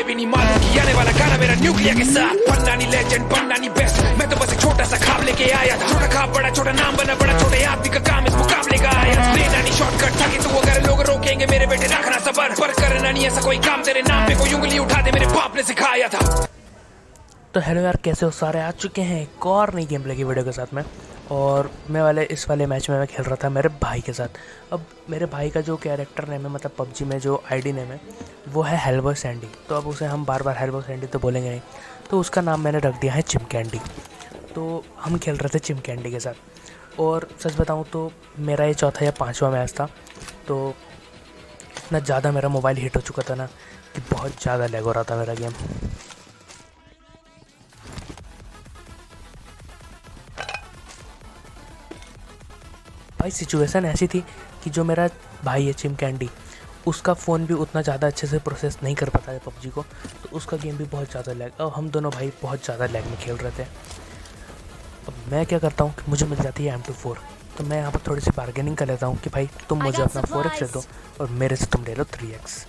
भी नहीं मालूम कि आने वाला गाना मेरा न्यूक्लियर के साथ। बनना नहीं लेजेंड, बनना नहीं बेस्ट, मैं तो बस एक छोटा सा ख्वाब लेके आया था। छोटा ख्वाब बड़ा छोटा नाम बना बड़ा छोटे आदमी का काम इस मुकाबले का आया। लेना नहीं शॉर्टकट था कि तू अगर लोग रोकेंगे मेरे बेटे रखना सबर, पर करना नहीं ऐसा कोई काम तेरे नाम पे कोई उंगली उठा दे मेरे बाप ने सिखाया था। तो हेलो यार, कैसे हो सारे? आ चुके हैं एक और नई गेम प्ले की वीडियो के साथ में। और इस वाले मैच में मैं खेल रहा था मेरे भाई के साथ। अब मेरे भाई का जो कैरेक्टर नेम है, मतलब पबजी में जो आईडी नेम है, वो है हेलबॉय सैंडी। तो अब उसे हम बार बार हेलबॉय सैंडी तो बोलेंगे नहीं, तो उसका नाम मैंने रख दिया है चिमकैंडी। तो हम खेल रहे थे चिमकैंडी के साथ। और सच बताऊँ तो मेरा ये चौथा या पाँचवा मैच था। तो इतना ज़्यादा मेरा मोबाइल हीट हो चुका था ना कि बहुत ज़्यादा लैग हो रहा था मेरा गेम। भाई सिचुएशन ऐसी थी कि जो मेरा भाई है चिमकैंडी, उसका फ़ोन भी उतना ज़्यादा अच्छे से प्रोसेस नहीं कर पाता है पबजी को, तो उसका गेम भी बहुत ज़्यादा लैग, और हम दोनों भाई बहुत ज़्यादा लैग में खेल रहे थे। अब मैं क्या करता हूँ कि मुझे मिल जाती है M24, तो मैं यहाँ पर थोड़ी सी बार्गेनिंग कर लेता हूँ कि भाई तुम मुझे अपना 4x दे दो और मेरे से तुम ले लो 3x।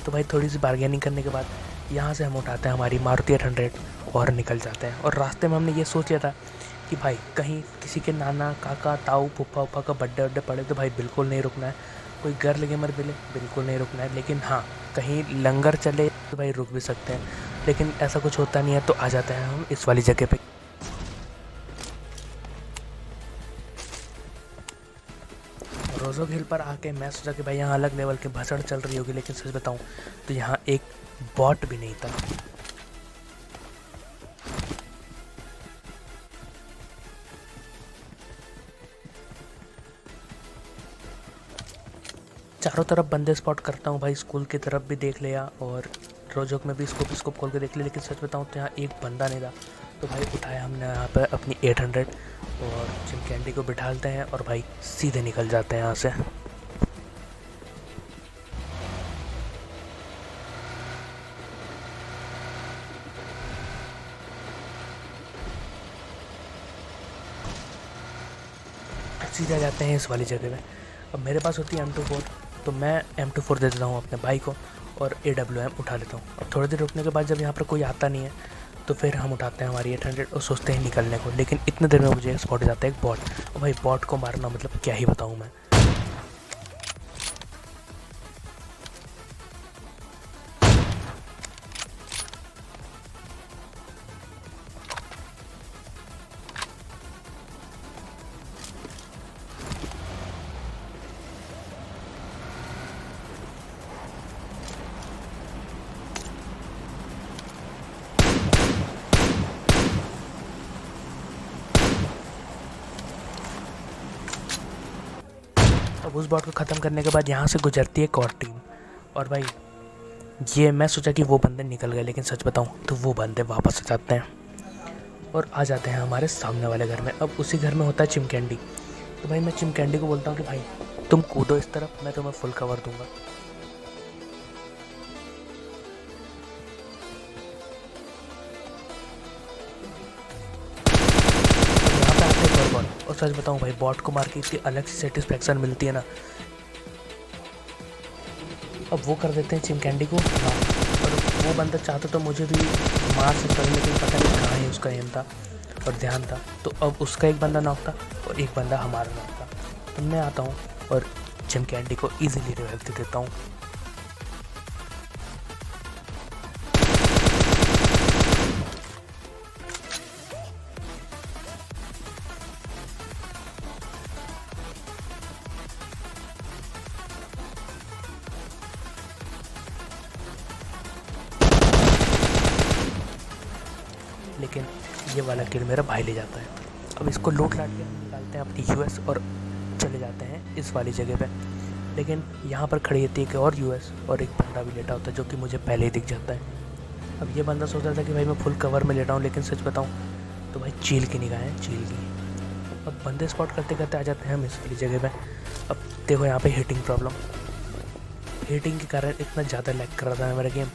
तो भाई थोड़ी सी बार्गेनिंग करने के बाद यहाँ से हम उठाते हैं हमारी मारुति 800 और निकल जाते हैं। और रास्ते में हमने ये सोच लिया था कि भाई कहीं किसी के नाना काका ताऊ फूफा उफा का बर्थडे वड्डे पड़े तो भाई बिल्कुल नहीं रुकना है, कोई गर्ल गेमर मिले बिल्कुल नहीं रुकना है। लेकिन हाँ, कहीं लंगर चले तो भाई रुक भी सकते हैं, लेकिन ऐसा कुछ होता नहीं है। तो आ जाते हैं हम इस वाली जगह पे। रोज़ो हिल पर आके मैं सोचा कि भाई यहाँ अलग लेवल की भसड़ चल रही होगी, लेकिन सच बताऊँ तो यहाँ एक बॉट भी नहीं था। चारों तरफ बंदे स्पॉट करता हूँ भाई, स्कूल की तरफ भी देख लिया और रोजोक में भी स्कोप खोल के देख लिया, लेकिन सच बताऊँ तो यहाँ एक बंदा नहीं था। तो भाई उठाया हमने यहाँ पर अपनी 800 और चिमकैंडी को बिठालते हैं और भाई सीधे निकल जाते हैं यहाँ से। सीधे जाते हैं इस वाली जगह में। अब मेरे पास होती है M24, तो मैं M24 दे देता हूँ अपने भाई को और AWM उठा लेता हूँ। अब थोड़ी देर रुकने के बाद जब यहाँ पर कोई आता नहीं है तो फिर हम उठाते हैं हमारी 800 और सोचते हैं निकलने को। लेकिन इतने देर में मुझे स्पॉट जाता है एक बॉट, और भाई बॉट को मारना मतलब क्या ही बताऊँ मैं। अब उस बॉट को ख़त्म करने के बाद यहाँ से गुजरती है एक और टीम, और भाई ये मैं सोचा कि वो बंदे निकल गए, लेकिन सच बताऊँ तो वो बंदे वापस आ जाते हैं और आ जाते हैं हमारे सामने वाले घर में। अब उसी घर में होता है चिमकैंडी। तो भाई मैं चिमकैंडी को बोलता हूँ कि भाई तुम कूदो इस तरफ, मैं तुम्हें फुल कवर दूंगा। यहाँ पे आते हैं बॉट, और सच बताऊँ भाई बॉट को मार के इतनी अलग सी सेटिस्फेक्शन मिलती है ना। अब वो कर देते हैं चिमकैंडी को, हाँ। और वो बंदा चाहता तो मुझे भी मार सकता था, लेकिन पता नहीं कहाँ ही उसका एम था और ध्यान था। तो अब उसका एक बंदा नॉक था और एक बंदा हमारा नॉक था। तो मैं आता हूँ और चिमकैंडी को ईजिली रिवाइव दे देता हूँ। लेकिन ये वाला किल मेरा भाई ले जाता है। अब इसको लूट लाट के हम निकालते हैं अपनी US और चले जाते हैं इस वाली जगह पे। लेकिन यहाँ पर खड़ी होती है एक और US और एक बंदा भी लेटा होता है, जो कि मुझे पहले ही दिख जाता है। अब ये बंदा सोच रहा था कि भाई मैं फुल कवर में लेटा हूँ, लेकिन सच बताऊँ तो भाई चील की निगाह है, चील की। अब बंदे स्पॉट करते करते आ जाते हैं हम इस वाली जगह पे। अब देखो यहाँ पे हीटिंग प्रॉब्लम, हीटिंग के कारण इतना ज़्यादा लैग कर रहा था मेरा गेम।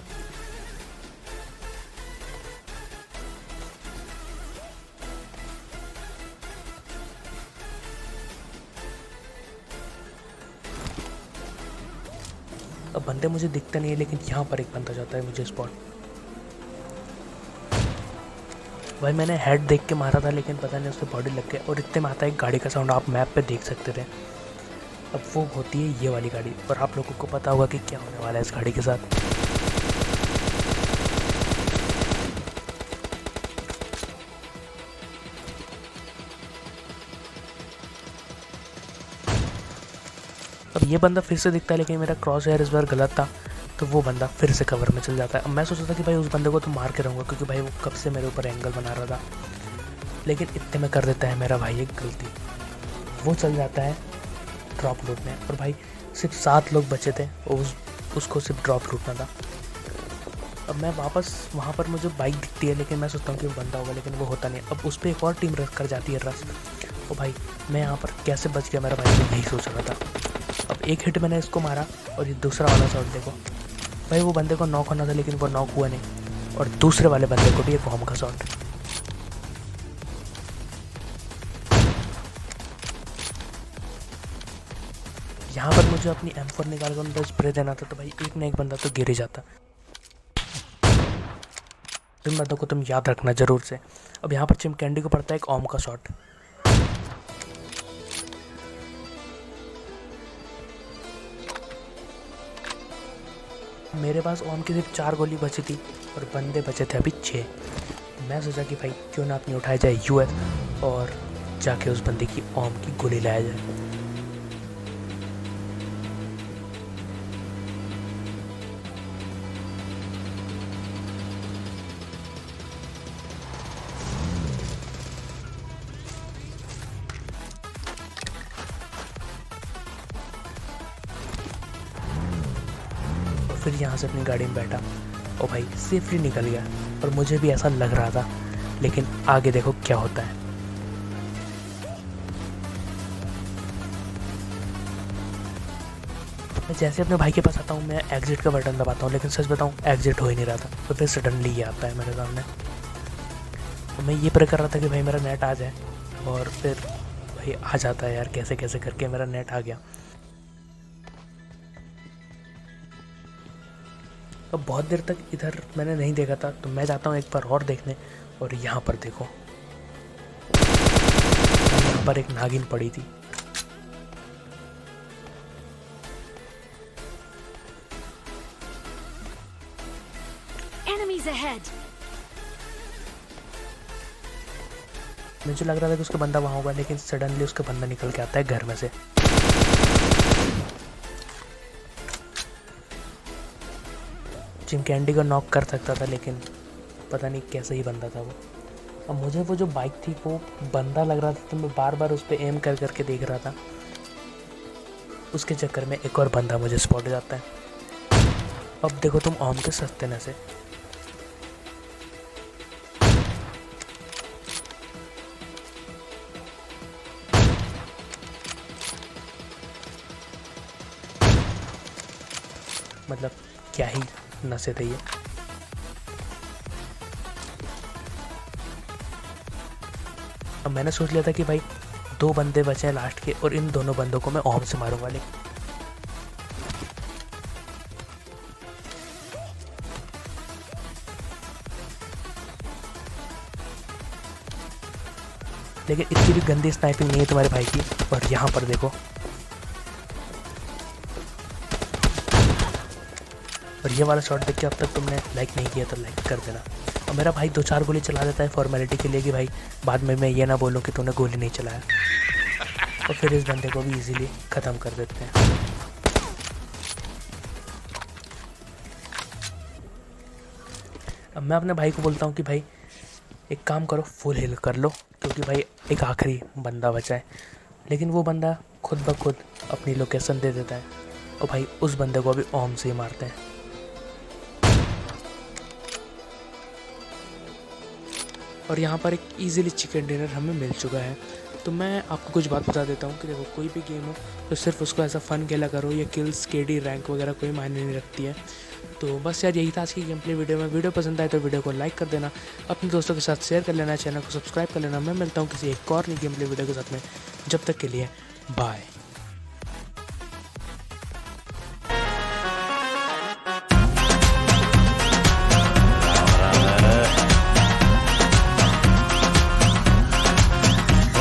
अब बंदे मुझे दिखते नहीं है, लेकिन यहाँ पर एक बंदा जाता है मुझे स्पॉट। भाई मैंने हेड देख के मारा था, लेकिन पता नहीं उसके बॉडी लग गया, और इतने में आता है एक गाड़ी का साउंड, आप मैप पे देख सकते थे। अब वो होती है ये वाली गाड़ी, और आप लोगों को पता होगा कि क्या होने वाला है इस गाड़ी के साथ। अब ये बंदा फिर से दिखता है, लेकिन मेरा क्रॉस हेयर इस बार गलत था, तो वो बंदा फिर से कवर में चल जाता है। अब मैं सोचा था कि भाई उस बंदे को तो मार के रहूँगा, क्योंकि भाई वो कब से मेरे ऊपर एंगल बना रहा था, लेकिन इतने में कर देता है मेरा भाई एक गलती। वो चल जाता है ड्रॉप लूटने, और भाई सिर्फ 7 लोग बचे थे, और उसको सिर्फ ड्रॉप लूटना था। अब मैं वापस वहाँ पर मुझे बाइक दिखती है, लेकिन मैं सोचता हूँ कि वो बंदा होगा, लेकिन वो होता नहीं। अब उस पर एक और टीम रख कर जाती है रस। और भाई मैं यहाँ पर कैसे बच गया मेरा भाई, नहीं सोच रहा था। अब एक हिट मैंने इसको मारा, और ये दूसरा वाला शॉट देखो भाई, वो बंदे को नॉक होना था, लेकिन वो नॉक हुआ नहीं, और दूसरे वाले बंदे को भी एक बॉम्ब का शॉट। यहाँ पर मुझे अपनी M4 निकाल कर उनका स्प्रे देना था, तो भाई एक ना एक बंदा तो गिर ही जाता। इन बातों को तुम याद रखना ज़रूर से। अब यहाँ पर चिमकैंडी को पड़ता है एक ओम का शॉट। मेरे पास ओम की सिर्फ 4 गोली बची थी, और बंदे बचे थे अभी 6। मैं सोचा कि भाई क्यों ना अपनी उठाया जाए US, और जाके उस बंदे की ओम की गोली लाया जाए। फिर यहाँ से अपनी गाड़ी में बैठा, और भाई सेफली निकल गया, और मुझे भी ऐसा लग रहा था, लेकिन आगे देखो क्या होता है। मैं जैसे अपने भाई के पास आता हूँ, मैं एग्जिट का बटन दबाता हूँ, लेकिन सच बताऊँ एग्जिट हो ही नहीं रहा था। तो फिर सडनली ये आता है मेरे सामने, तो मैं ये प्रे कर रहा था कि भाई मेरा नेट आ जाए, और फिर भाई आ जाता है यार, कैसे कैसे करके मेरा नेट आ गया। अब बहुत देर तक इधर मैंने नहीं देखा था, तो मैं जाता हूँ एक बार और देखने, और यहाँ पर देखो, यहाँ पर एक नागिन पड़ी थी। Enemies ahead. मुझे लग रहा था कि उसका बंदा वहाँ होगा, लेकिन सडनली उसका बंदा निकल के आता है घर में से। चिमकैंडी को नॉक कर सकता था, लेकिन पता नहीं कैसे ही बंदा था वो। अब मुझे वो जो बाइक थी वो बंदा लग रहा था, तो मैं बार बार उस पर एम कर करके देख रहा था। उसके चक्कर में एक और बंदा मुझे स्पॉट जाता है। अब देखो तुम ओम के सस्ते न से। मतलब क्या ही नशे थे ये। अब मैंने सोच लिया था कि भाई 2 बंदे बचे हैं लास्ट के, और इन दोनों बंदों को मैं ओम से मारूंगा, लेकिन इतनी भी गंदी स्नाइपिंग नहीं है तुम्हारे भाई की। और यहाँ पर देखो, और ये वाला शॉट देख के अब तक तुमने लाइक नहीं किया तो लाइक कर देना। और मेरा भाई 2-4 गोली चला देता है फॉर्मेलिटी के लिए, कि भाई बाद में मैं ये ना बोलूँ कि तूने गोली नहीं चलाया, और फिर इस बंदे को भी इजीली ख़त्म कर देते हैं। अब मैं अपने भाई को बोलता हूँ कि भाई एक काम करो, फुल हिल कर लो, क्योंकि भाई एक आखिरी बंदा बचा है। लेकिन वो बंदा खुद ब खुद अपनी लोकेशन दे देता है, और भाई उस बंदे को अभी ओम से ही मारते हैं। और यहाँ पर एक इजीली चिकन डिनर हमें मिल चुका है। तो मैं आपको कुछ बात बता देता हूँ कि देखो, कोई भी गेम हो तो सिर्फ उसको ऐसा फ़न खेला करो, या किल्स केडी रैंक वगैरह कोई मायने नहीं रखती है। तो बस यार यही था आज की गेम प्ले वीडियो में। वीडियो पसंद आए तो वीडियो को लाइक कर देना, अपने दोस्तों के साथ शेयर कर लेना, चैनल को सब्सक्राइब कर लेना। मैं मिलता हूँ किसी एक और नई गेम प्ले वीडियो के साथ में, जब तक के लिए बाय।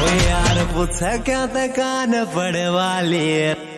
यार पूछे क्या ते कान पड़े वाली है।